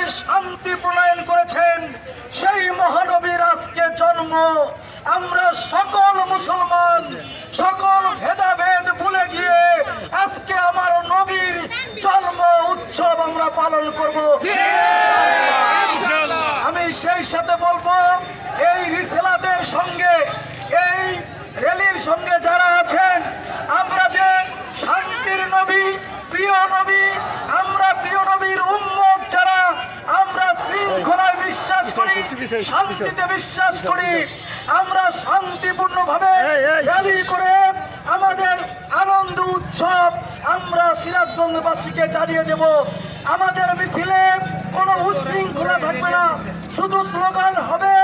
হৃদয় শান্তি প্রণয়ন করেছেন সেই মহানবীর আজকে জন্ম। আমরা সকল মুসলমান সকল ভেদাভেদ ভুলে গিয়ে আজকে আমার নবীর জন্ম উৎসব আমরা পালন করব। আমি সেই সাথে বলবো, এই রিসালাতের সঙ্গে এই র্যালির সঙ্গে যারা আছেন, আমরা যে শান্তির নবী, প্রিয় নবী, আমরা প্রিয় নবীর উম্মত যারা, আমরা শৃঙ্খলায় বিশ্বাস করি, শান্তিতে বিশ্বাস করি, আমরা শান্তিপূর্ণভাবে র্যালি করে আমাদের আনন্দ উৎসব আমরা সিরাজগঞ্জবাসীকে জানিয়ে দেব। আমাদের মিছিলে কোনো উশৃঙ্খলা থাকবে না, শুধু স্লোগান হবে।